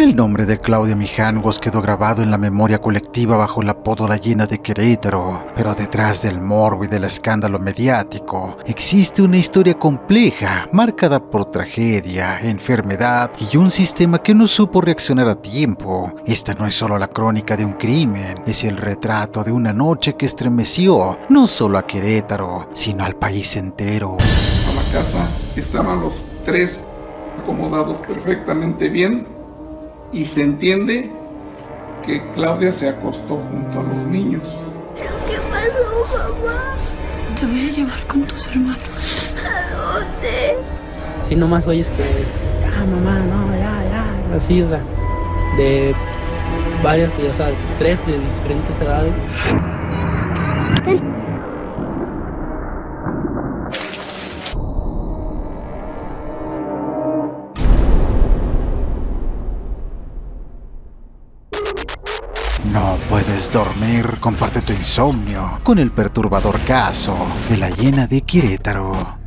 El nombre de Claudia Mijangos quedó grabado en la memoria colectiva bajo el apodo La Llena de Querétaro, pero detrás del morbo y del escándalo mediático existe una historia compleja, marcada por tragedia, enfermedad y un sistema que no supo reaccionar a tiempo. Esta no es solo la crónica de un crimen, es el retrato de una noche que estremeció no solo a Querétaro, sino al país entero. A la casa estaban los tres acomodados perfectamente bien y se entiende que Claudia se acostó junto a los niños. ¿Pero qué pasó, mamá? Te voy a llevar con tus hermanos. ¿A dónde? Si nomás oyes que, ya mamá, no, ya, así, o sea, de varios, o sea, 3 de diferentes edades. No puedes dormir, comparte tu insomnio con el perturbador caso de La Llena de Querétaro.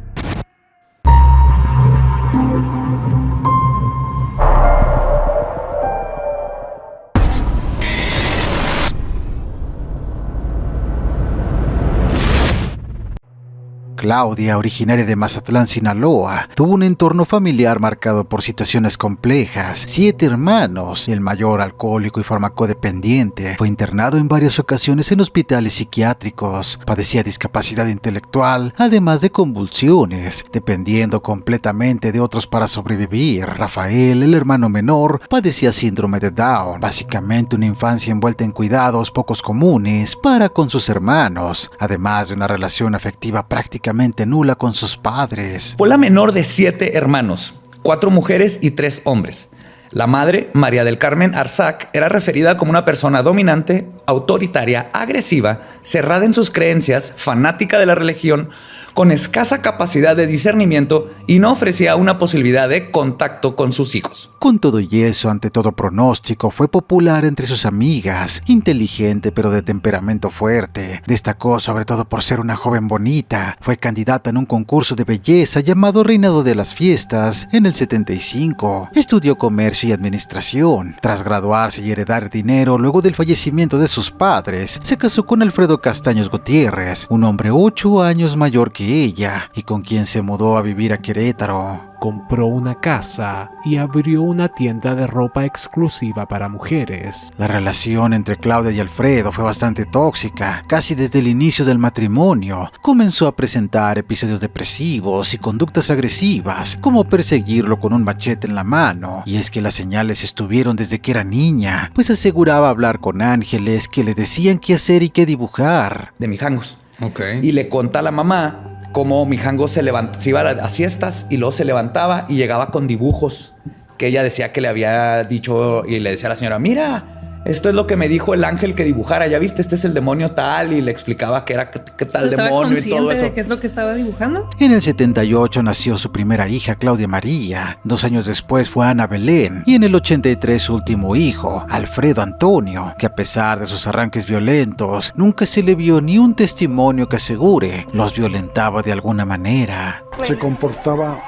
Claudia, originaria de Mazatlán, Sinaloa, tuvo un entorno familiar marcado por situaciones complejas. 7 hermanos, el mayor alcohólico y farmacodependiente, fue internado en varias ocasiones en hospitales psiquiátricos, padecía discapacidad intelectual, además de convulsiones, dependiendo completamente de otros para sobrevivir. Rafael, el hermano menor, padecía síndrome de Down, básicamente una infancia envuelta en cuidados pocos comunes para con sus hermanos, además de una relación afectiva prácticamente nula con sus padres. Fue la menor de 7 hermanos, 4 mujeres y 3 hombres. La madre, María del Carmen Arzac, era referida como una persona dominante, autoritaria, agresiva, cerrada en sus creencias, fanática de la religión, con escasa capacidad de discernimiento y no ofrecía una posibilidad de contacto con sus hijos. Con todo y eso, ante todo pronóstico, fue popular entre sus amigas, inteligente pero de temperamento fuerte. Destacó sobre todo por ser una joven bonita. Fue candidata en un concurso de belleza llamado Reinado de las Fiestas en el 75. Estudió comercio y administración. Tras graduarse y heredar dinero luego del fallecimiento de sus padres, se casó con Alfredo Castaños Gutiérrez, un hombre 8 años mayor que ella y con quien se mudó a vivir a Querétaro. Compró una casa y abrió una tienda de ropa exclusiva para mujeres. La relación entre Claudia y Alfredo fue bastante tóxica. Casi desde el inicio del matrimonio comenzó a presentar episodios depresivos y conductas agresivas, como perseguirlo con un machete en la mano. Y es que las señales estuvieron desde que era niña, pues aseguraba hablar con ángeles que le decían qué hacer y qué dibujar. De Mijangos. Okay. Y le conta a la mamá cómo Mijangos se iba a siestas y luego se levantaba y llegaba con dibujos que ella decía que le había dicho, y le decía a la señora, mira, esto es lo que me dijo el ángel que dibujara, ya viste, este es el demonio tal, y le explicaba que era qué tal demonio y todo eso. ¿De qué es lo que estaba dibujando? En el 78 nació su primera hija, Claudia María. 2 años después fue Ana Belén. Y en el 83 su último hijo, Alfredo Antonio, que a pesar de sus arranques violentos, nunca se le vio ni un testimonio que asegure los violentaba de alguna manera. Se comportaba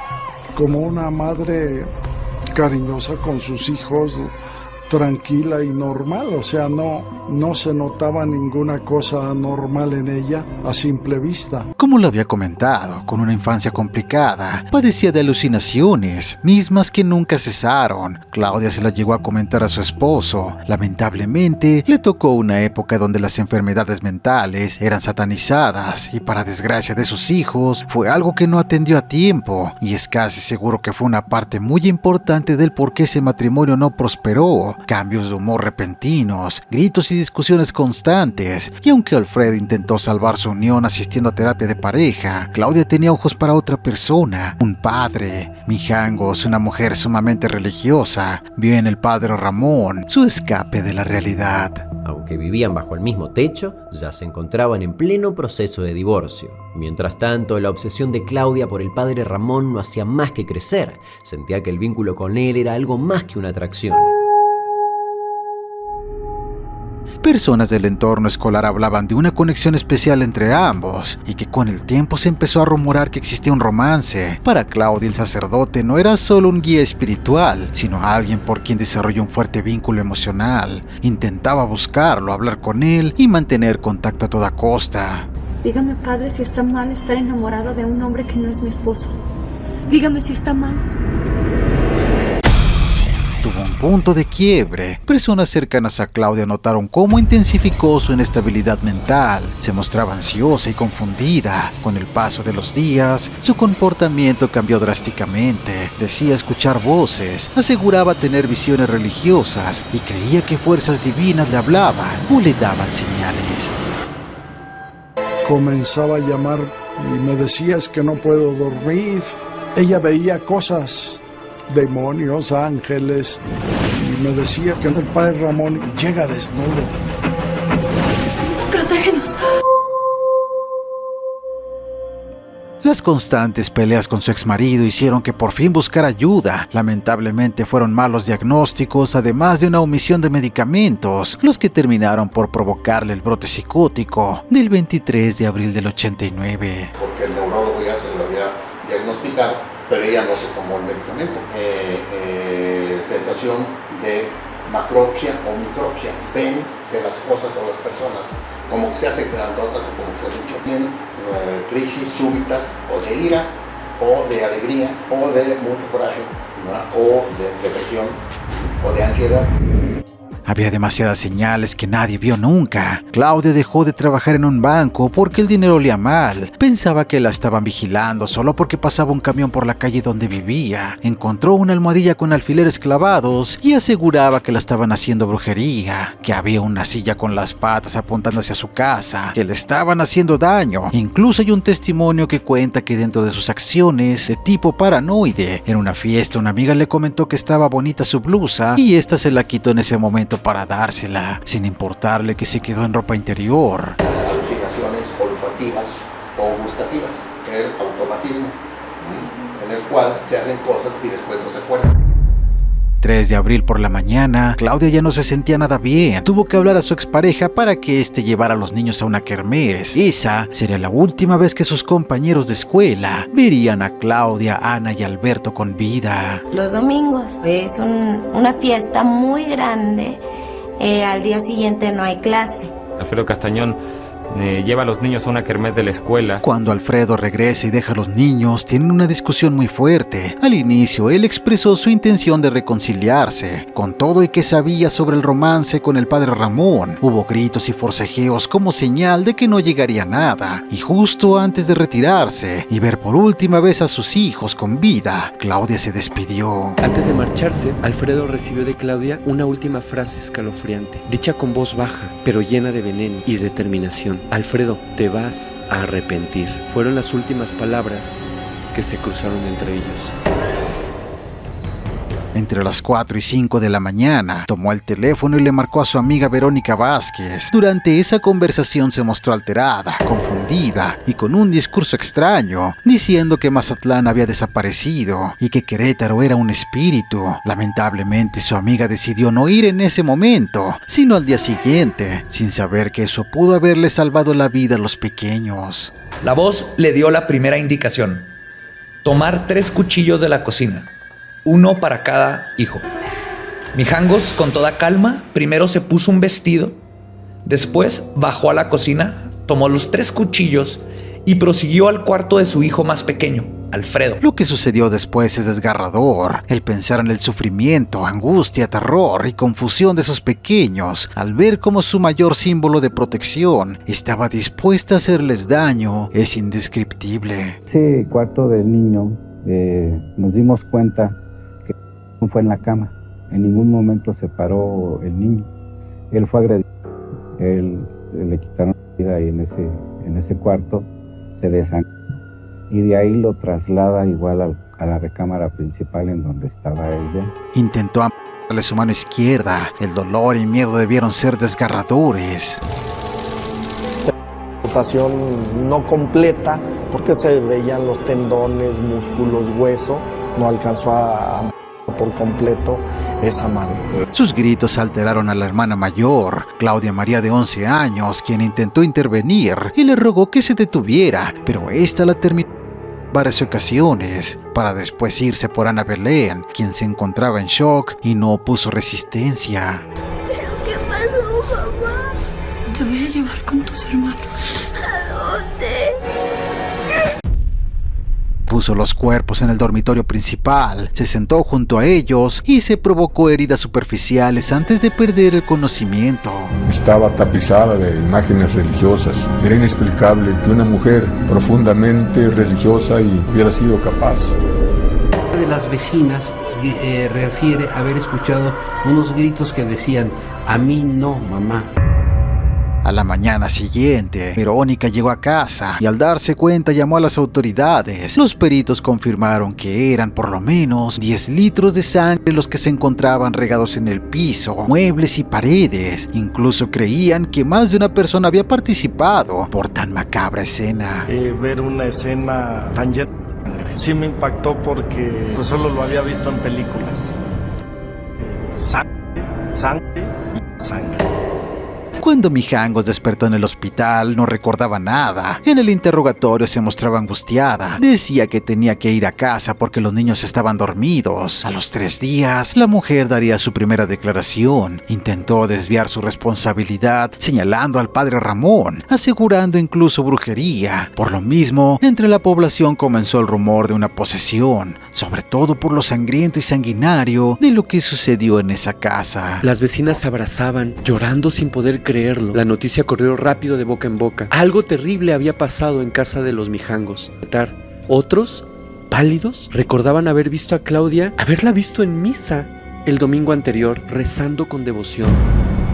como una madre cariñosa con sus hijos, tranquila y normal, o sea, no se notaba ninguna cosa anormal en ella a simple vista. Como lo había comentado, con una infancia complicada, padecía de alucinaciones, mismas que nunca cesaron. Claudia se la llegó a comentar a su esposo. Lamentablemente, le tocó una época donde las enfermedades mentales eran satanizadas y, para desgracia de sus hijos, fue algo que no atendió a tiempo, y es casi seguro que fue una parte muy importante del por qué ese matrimonio no prosperó. Cambios de humor repentinos, gritos y discusiones constantes, y aunque Alfredo intentó salvar su unión asistiendo a terapia de pareja, Claudia tenía ojos para otra persona, un padre. Mijangos, una mujer sumamente religiosa, vio en el padre Ramón su escape de la realidad. Aunque vivían bajo el mismo techo, ya se encontraban en pleno proceso de divorcio. Mientras tanto, la obsesión de Claudia por el padre Ramón no hacía más que crecer. Sentía que el vínculo con él era algo más que una atracción. Personas del entorno escolar hablaban de una conexión especial entre ambos y que con el tiempo se empezó a rumorar que existía un romance. Para Claudia, el sacerdote no era solo un guía espiritual, sino alguien por quien desarrolló un fuerte vínculo emocional. Intentaba buscarlo, hablar con él y mantener contacto a toda costa. Dígame, padre, si está mal estar enamorado de un hombre que no es mi esposo. Dígame si está mal. Tuvo un punto de quiebre. Personas cercanas a Claudia notaron cómo intensificó su inestabilidad mental. Se mostraba ansiosa y confundida. Con el paso de los días, su comportamiento cambió drásticamente. Decía escuchar voces, aseguraba tener visiones religiosas y creía que fuerzas divinas le hablaban o le daban señales. Comenzaba a llamar y me decía: es que no puedo dormir. Ella veía cosas, demonios, ángeles, y me decía que el padre Ramón llega desnudo. ¡Protégenos! Las constantes peleas con su exmarido hicieron que por fin buscara ayuda. Lamentablemente fueron malos diagnósticos, además de una omisión de medicamentos, los que terminaron por provocarle el brote psicótico del 23 de abril del 89. Porque el neurólogo ya se lo había diagnosticado, pero ella no se tomó el medicamento. Sensación de macropsia o micropsia. Ven que las cosas o las personas como que se hacen grandotas o como se ha dicho, tienen crisis súbitas o de ira o de alegría o de mucho coraje, ¿no? O de depresión o de ansiedad. Había demasiadas señales que nadie vio nunca. Claudia dejó de trabajar en un banco porque el dinero olía mal. Pensaba que la estaban vigilando solo porque pasaba un camión por la calle donde vivía. Encontró una almohadilla con alfileres clavados y aseguraba que la estaban haciendo brujería, que había una silla con las patas apuntando hacia su casa, que le estaban haciendo daño. Incluso hay un testimonio que cuenta que dentro de sus acciones de tipo paranoide, en una fiesta una amiga le comentó que estaba bonita su blusa y esta se la quitó en ese momento para dársela, sin importarle que se quedó en ropa interior. Alucinaciones olfativas o gustativas, el automatismo, en el cual se hacen cosas y después no se acuerdan. 3 de abril por la mañana, Claudia ya no se sentía nada bien. Tuvo que hablar a su expareja para que éste llevara a los niños a una kermés. Esa sería la última vez que sus compañeros de escuela verían a Claudia, Ana y Alberto con vida. Los domingos es una fiesta muy grande. Al día siguiente no hay clase. Alfredo Castañón lleva a los niños a una kermés de la escuela. Cuando Alfredo regresa y deja a los niños, tienen una discusión muy fuerte. Al inicio, él expresó su intención de reconciliarse. Con todo y que sabía sobre el romance con el padre Ramón, hubo gritos y forcejeos como señal de que no llegaría a nada. Y justo antes de retirarse y ver por última vez a sus hijos con vida, Claudia se despidió. Antes de marcharse, Alfredo recibió de Claudia una última frase escalofriante, dicha con voz baja, pero llena de veneno y determinación. Alfredo, te vas a arrepentir. Fueron las últimas palabras que se cruzaron entre ellos. Entre las 4 y 5 de la mañana, tomó el teléfono y le marcó a su amiga Verónica Vázquez. Durante esa conversación se mostró alterada, confundida y con un discurso extraño, diciendo que Mazatlán había desaparecido y que Querétaro era un espíritu. Lamentablemente, su amiga decidió no ir en ese momento, sino al día siguiente, sin saber que eso pudo haberle salvado la vida a los pequeños. La voz le dio la primera indicación: tomar 3 cuchillos de la cocina, uno para cada hijo. Mijangos, con toda calma, primero se puso un vestido, después bajó a la cocina, tomó los 3 cuchillos y prosiguió al cuarto de su hijo más pequeño, Alfredo. Lo que sucedió después es desgarrador. El pensar en el sufrimiento, angustia, terror y confusión de esos pequeños al ver cómo su mayor símbolo de protección estaba dispuesta a hacerles daño es indescriptible. Ese cuarto del niño nos dimos cuenta que no fue en la cama. En ningún momento se paró el niño. Él fue agredido. Le quitaron la vida y en ese cuarto se desangró. Y de ahí lo traslada igual a la recámara principal en donde estaba ella. Intentó amputarle su mano izquierda. El dolor y miedo debieron ser desgarradores. Amputación no completa porque se veían los tendones, músculos, hueso. No alcanzó a por completo esa madre. Sus gritos alteraron a la hermana mayor, Claudia María de 11 años, quien intentó intervenir y le rogó que se detuviera, pero esta la terminó en varias ocasiones, para después irse por Ana Belén, quien se encontraba en shock y no opuso resistencia. ¿Pero qué pasó, mamá? Te voy a llevar con tus hermanos. ¿A dónde? Puso los cuerpos en el dormitorio principal, se sentó junto a ellos y se provocó heridas superficiales antes de perder el conocimiento. Estaba tapizada de imágenes religiosas. Era inexplicable que una mujer profundamente religiosa y hubiera sido capaz. Una de las vecinas refiere haber escuchado unos gritos que decían: "A mí no, mamá". A la mañana siguiente, Verónica llegó a casa y al darse cuenta llamó a las autoridades. Los peritos confirmaron que eran por lo menos 10 litros de sangre los que se encontraban regados en el piso, muebles y paredes. Incluso creían que más de una persona había participado por tan macabra escena. Ver una escena tan llena de sangre sí me impactó porque pues solo lo había visto en películas. Sangre y sangre. Cuando Mijangos despertó en el hospital, no recordaba nada. En el interrogatorio se mostraba angustiada. Decía que tenía que ir a casa porque los niños estaban dormidos. A los 3 días, la mujer daría su primera declaración. Intentó desviar su responsabilidad, señalando al padre Ramón, asegurando incluso brujería. Por lo mismo, entre la población comenzó el rumor de una posesión, sobre todo por lo sangriento y sanguinario de lo que sucedió en esa casa. Las vecinas se abrazaban, llorando sin poder creerlo. La noticia corrió rápido de boca en boca. Algo terrible había pasado en casa de los Mijangos. Otros, pálidos, recordaban haber visto a Claudia, haberla visto en misa el domingo anterior, rezando con devoción.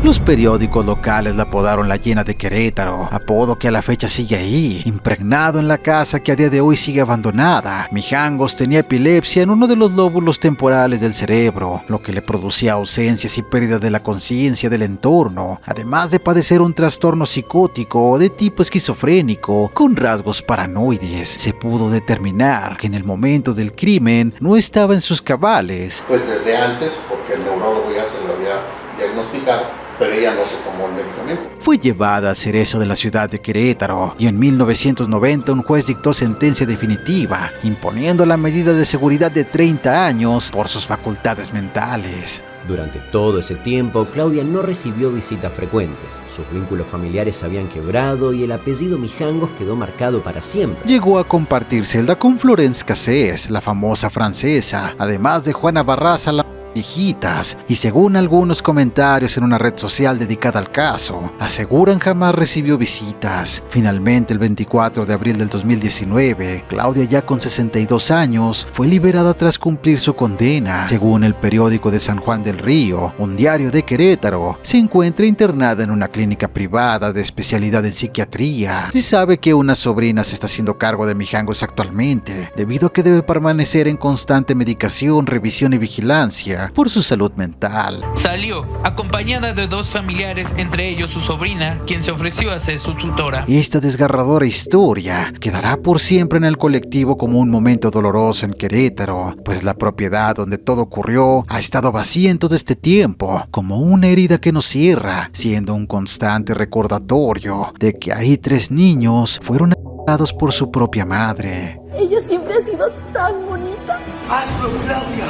Los periódicos locales la apodaron la Llena de Querétaro, apodo que a la fecha sigue ahí, impregnado en la casa que a día de hoy sigue abandonada. Mijangos tenía epilepsia en uno de los lóbulos temporales del cerebro, lo que le producía ausencias y pérdida de la conciencia del entorno, además de padecer un trastorno psicótico de tipo esquizofrénico con rasgos paranoides. Se pudo determinar que en el momento del crimen no estaba en sus cabales. Pues desde antes, porque el neurólogo ya se lo había diagnosticado, pero ella no se tomó el medicamento. Fue llevada al Cerezo de la ciudad de Querétaro y en 1990 un juez dictó sentencia definitiva, imponiendo la medida de seguridad de 30 años por sus facultades mentales. Durante todo ese tiempo, Claudia no recibió visitas frecuentes. Sus vínculos familiares se habían quebrado y el apellido Mijangos quedó marcado para siempre. Llegó a compartir celda con Florence Cassés, la famosa francesa, además de Juana Barraza, la viejitas, y según algunos comentarios en una red social dedicada al caso, aseguran jamás recibió visitas. Finalmente, el 24 de abril del 2019, Claudia, ya con 62 años, fue liberada tras cumplir su condena. Según el periódico de San Juan del Río, un diario de Querétaro, se encuentra internada en una clínica privada de especialidad en psiquiatría. Se sabe que una sobrina se está haciendo cargo de Mijangos actualmente, debido a que debe permanecer en constante medicación, revisión y vigilancia por su salud mental. Salió acompañada de 2 familiares, entre ellos su sobrina, quien se ofreció a ser su tutora. Esta desgarradora historia quedará por siempre en el colectivo como un momento doloroso en Querétaro, pues la propiedad donde todo ocurrió ha estado vacía en todo este tiempo, como una herida que no cierra, siendo un constante recordatorio de que ahí 3 niños fueron asesinados por su propia madre. Ella siempre ha sido tan bonita. ¡Hazlo, Claudia!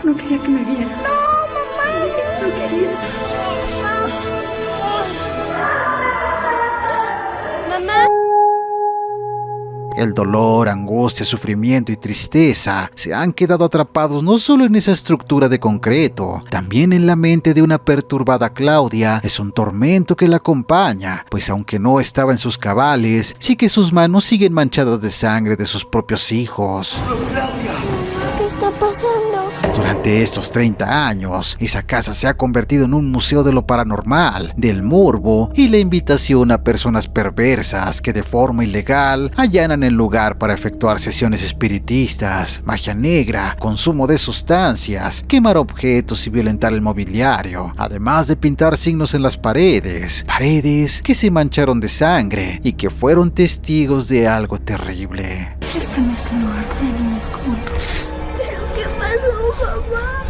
No quería que me viera. No, mamá. No quería. Mamá. El dolor, angustia, sufrimiento y tristeza se han quedado atrapados no solo en esa estructura de concreto, también en la mente de una perturbada Claudia. Es un tormento que la acompaña, pues aunque no estaba en sus cabales, sí que sus manos siguen manchadas de sangre de sus propios hijos. ¿Qué está pasando? Durante estos 30 años, esa casa se ha convertido en un museo de lo paranormal, del morbo y la invitación a personas perversas que de forma ilegal allanan el lugar para efectuar sesiones espiritistas, magia negra, consumo de sustancias, quemar objetos y violentar el mobiliario, además de pintar signos en las paredes que se mancharon de sangre y que fueron testigos de algo terrible. Este no es un lugar para niños como tú. ¿Pero qué pasó? mamá?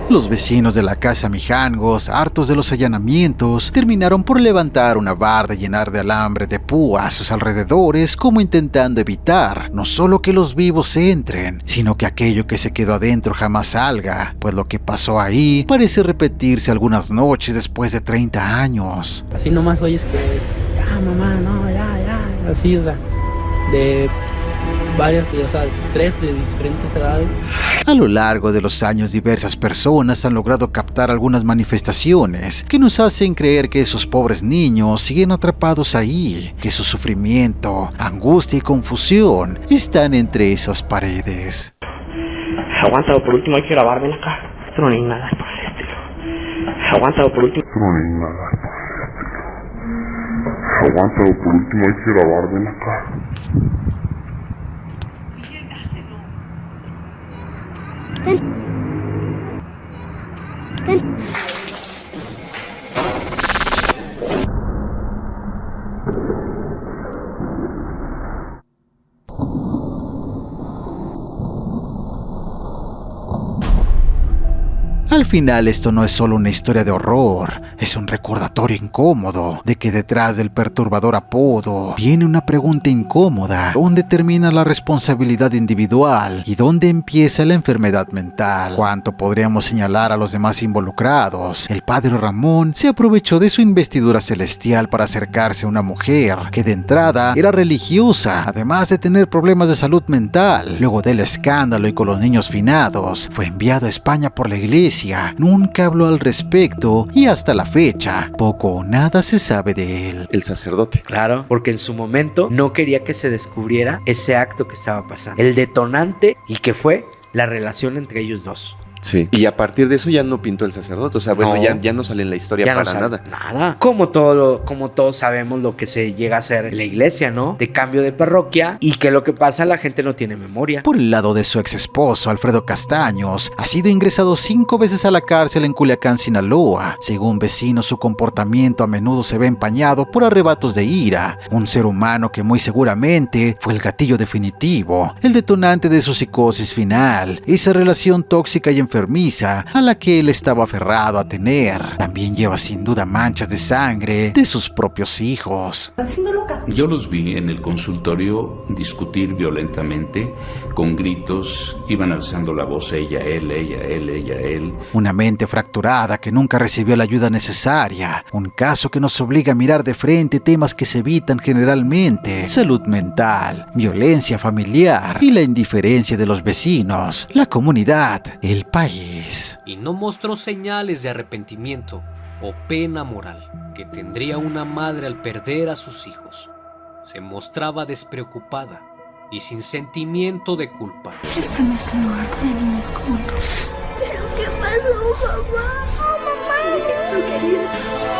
Los vecinos de la casa Mijangos, hartos de los allanamientos, terminaron por levantar una barda y llenar de alambre de púa a sus alrededores, como intentando evitar no solo que los vivos entren, sino que aquello que se quedó adentro jamás salga, pues lo que pasó ahí parece repetirse algunas noches después de 30 años. Así nomás oyes que, ya mamá, no, ya, así, o sea, de varias, o sea, 3 de diferentes edades. A lo largo de los años, diversas personas han logrado captar algunas manifestaciones que nos hacen creer que esos pobres niños siguen atrapados ahí, que su sufrimiento, angustia y confusión están entre esas paredes. Aguanta, por último hay que grabarme acá. Esto no ni nada por el estilo. Aguanta, por último. No hay nada por el estilo. Aguanta, por último hay que grabarme acá. Al final, esto no es solo una historia de horror, es un recordatorio incómodo de que detrás del perturbador apodo viene una pregunta incómoda: ¿dónde termina la responsabilidad individual y dónde empieza la enfermedad mental? ¿Cuánto podríamos señalar a los demás involucrados? El padre Ramón se aprovechó de su investidura celestial para acercarse a una mujer que de entrada era religiosa, además de tener problemas de salud mental. Luego del escándalo y con los niños finados, fue enviado a España por la iglesia. Nunca habló al respecto y hasta la fecha poco o nada se sabe de él. El sacerdote. Claro, porque en su momento no quería que se descubriera ese acto que estaba pasando. El detonante, y que fue la relación entre ellos dos. Sí. Y a partir de eso ya no pintó el sacerdote. O sea, bueno, No. ya no sale en la historia Ya no para sale nada. Nada. Como todos sabemos lo que se llega a hacer en la iglesia, ¿no? De cambio de parroquia, y que lo que pasa, la gente no tiene memoria. Por el lado de su ex esposo, Alfredo Castaños, ha sido ingresado 5 veces a la cárcel en Culiacán, Sinaloa. Según vecinos, su comportamiento a menudo se ve empañado por arrebatos de ira. Un ser humano que muy seguramente fue el gatillo definitivo, el detonante de su psicosis final, esa relación tóxica y enfermiza a la que él estaba aferrado a tener. También lleva sin duda manchas de sangre de sus propios hijos. Yo los vi en el consultorio discutir violentamente, con gritos, iban alzando la voz ella, él. Una mente fracturada que nunca recibió la ayuda necesaria. Un caso que nos obliga a mirar de frente temas que se evitan generalmente: salud mental, violencia familiar y la indiferencia de los vecinos, la comunidad, el país. Y no mostró señales de arrepentimiento o pena moral que tendría una madre al perder a sus hijos. Se mostraba despreocupada y sin sentimiento de culpa. Este no es un lugar para niños como tú. ¿Pero qué pasó, papá? ¡Oh, mamá! No quería.